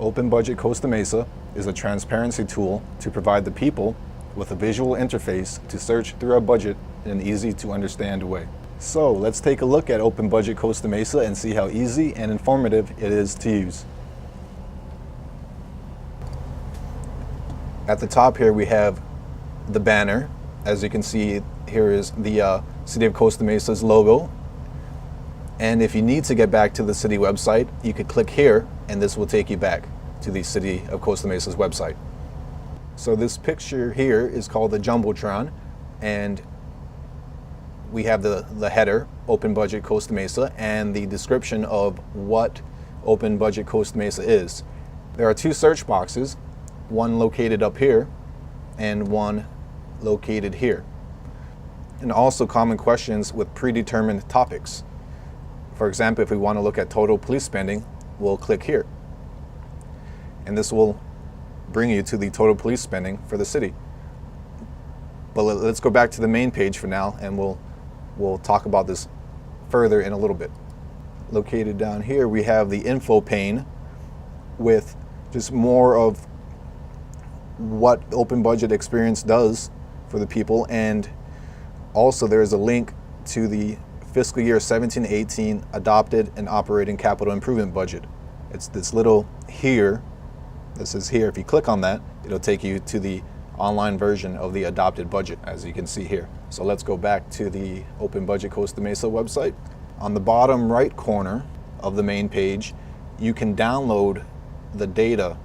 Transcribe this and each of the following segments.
Open Budget Costa Mesa is a transparency tool to provide the people with a visual interface to search through our budget in an easy to understand way. So let's take a look at Open Budget Costa Mesa and see how easy and informative it is to use. At the top here we have the banner. As you can see, here is the City of Costa Mesa's logo. And if you need to get back to the city website, you could click here and this will take you back to the City of Costa Mesa's website. So this picture here is called the Jumbotron, and we have the header, Open Budget Costa Mesa, and the description of what Open Budget Costa Mesa is. There are two search boxes, one located up here and one located here. And also common questions with predetermined topics. For example, if we want to look at total police spending, we'll click here. And this will bring you to the total police spending for the city. But let's go back to the main page for now, and we'll talk about this further in a little bit. Located down here, we have the info pane with just more of what Open Budget Experience does for the people, and also there's a link to the fiscal year 17-18 adopted and operating capital improvement budget. It's this little here, this is here. If you click on that, it'll take you to the online version of the adopted budget, as you can see here. So let's go back to the Open Budget Costa Mesa website. On the bottom right corner of the main page, you can download the data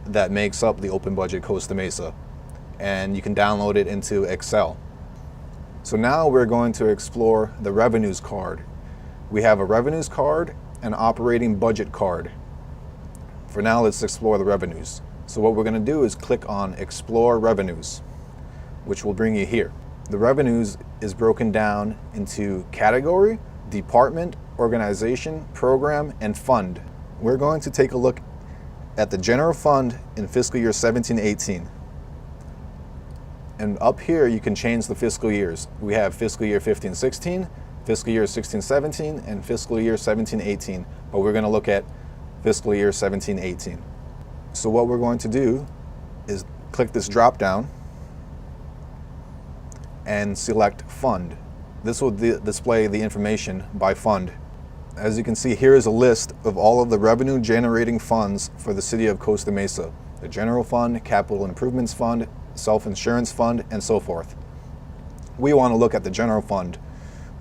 that makes up the Open Budget Costa Mesa, and you can download it into Excel. So now we're going to explore the revenues card. We have a revenues card and operating budget card. For now, let's explore the revenues. So what we're going to do is click on Explore Revenues, which will bring you here. The revenues is broken down into category, department, organization, program, and fund. We're going to take a look at the general fund in fiscal year 17-18. And up here, you can change the fiscal years. We have fiscal year 15-16, fiscal year 16-17, and fiscal year 17-18. But we're going to look at fiscal year 17-18. So what we're going to do is click this drop down and select Fund. This will display the information by fund. As you can see, here is a list of all of the revenue generating funds for the City of Costa Mesa. The General Fund, Capital Improvements Fund, Self-Insurance Fund, and so forth. We want to look at the General Fund.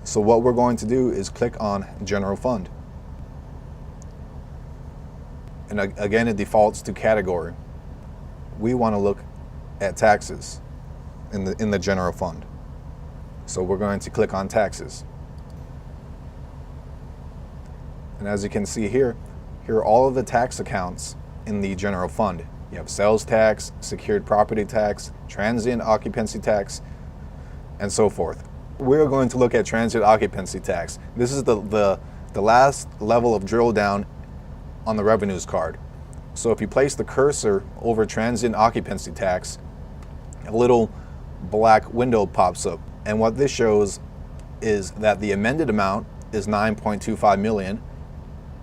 So what we're going to do is click on General Fund. And again, it defaults to category. We want to look at taxes in the General Fund. So we're going to click on Taxes. And as you can see here are all of the tax accounts in the General Fund. You have sales tax, secured property tax, transient occupancy tax, and so forth. We're going to look at transient occupancy tax. This is the last level of drill down on the revenues card. So if you place the cursor over transient occupancy tax, a little black window pops up. And what this shows is that the amended amount is 9.25 million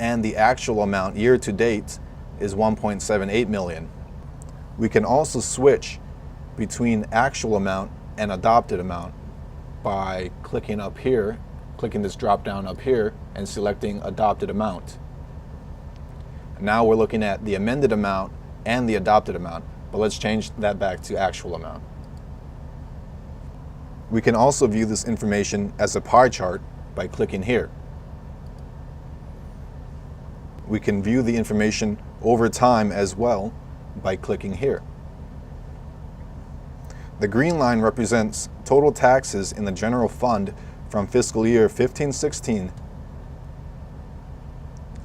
and the actual amount year to date is 1.78 million. We can also switch between actual amount and adopted amount by clicking up here, clicking this drop down up here and selecting adopted amount. Now we're looking at the amended amount and the adopted amount, but let's change that back to actual amount. We can also view this information as a pie chart by clicking here. We can view the information over time as well by clicking here. The green line represents total taxes in the general fund from fiscal year 15-16,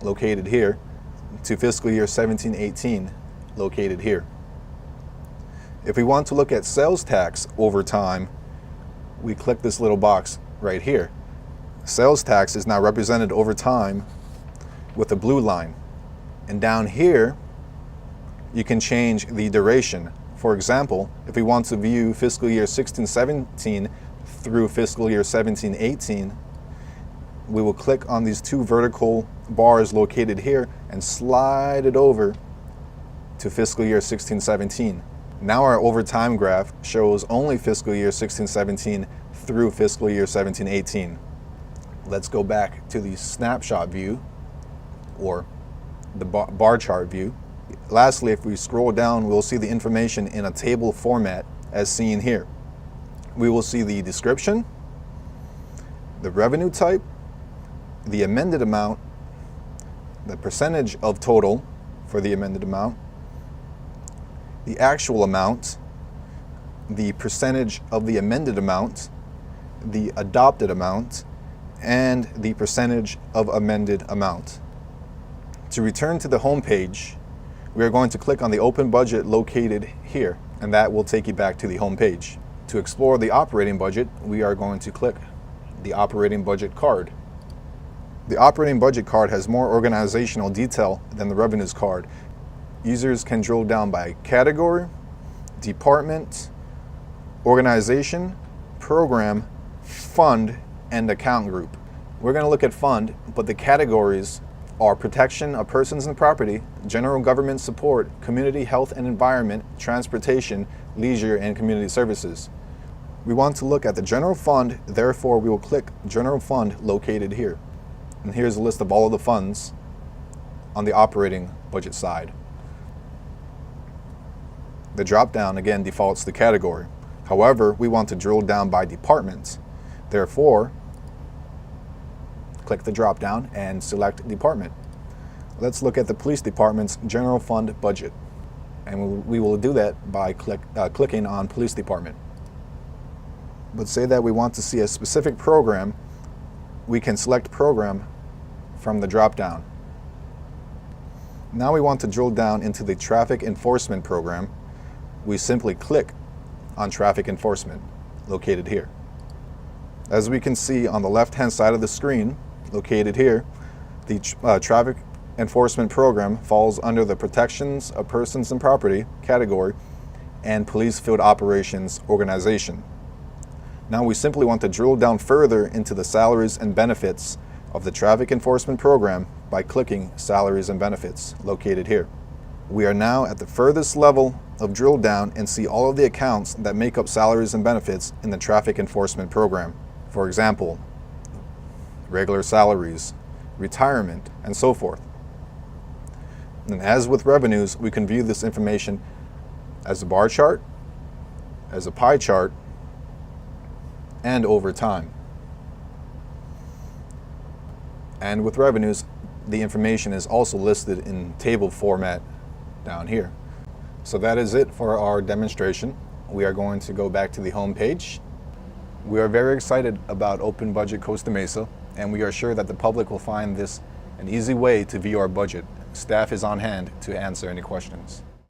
located here, to fiscal year 17-18, located here. If we want to look at sales tax over time, we click this little box right here. Sales tax is now represented over time with a blue line. And down here, you can change the duration. For example, if we want to view fiscal year 16-17 through fiscal year 17-18, we will click on these two vertical bars located here and slide it over to fiscal year 16-17. Now our overtime graph shows only fiscal year 16-17 through fiscal year 17-18. Let's go back to the snapshot view, or the bar chart view. Lastly, if we scroll down, we'll see the information in a table format as seen here. We will see the description, the revenue type, the amended amount, the percentage of total for the amended amount, the actual amount, the percentage of the amended amount, the adopted amount, and the percentage of amended amount. To return to the home page, we are going to click on the open budget located here, and that will take you back to the home page. To explore the operating budget, we are going to click the operating budget card. The operating budget card has more organizational detail than the revenues card. Users can drill down by category, department, organization, program, fund, and account group. We're going to look at fund, but the categories are protection of persons and property, general government support, community health and environment, transportation, leisure, and community services. We want to look at the general fund, therefore we will click general fund located here. And here's a list of all of the funds on the operating budget side. The drop-down again defaults to category. However, we want to drill down by department. Therefore, click the drop-down and select department. Let's look at the police department's general fund budget. And we will do that by clicking on police department. But say that we want to see a specific program, we can select program from the drop-down. Now we want to drill down into the traffic enforcement program. We simply click on traffic enforcement, located here. As we can see on the left-hand side of the screen, located here, the traffic enforcement program falls under the protections of persons and property category and police field operations organization. Now we simply want to drill down further into the salaries and benefits of the traffic enforcement program by clicking salaries and benefits, located here. We are now at the furthest level of drill down and see all of the accounts that make up salaries and benefits in the traffic enforcement program. For example, regular salaries, retirement, and so forth. And as with revenues, we can view this information as a bar chart, as a pie chart, and over time. And with revenues, the information is also listed in table format down here. So that is it for our demonstration. We are going to go back to the home page. We are very excited about Open Budget Costa Mesa, and we are sure that the public will find this an easy way to view our budget. Staff is on hand to answer any questions.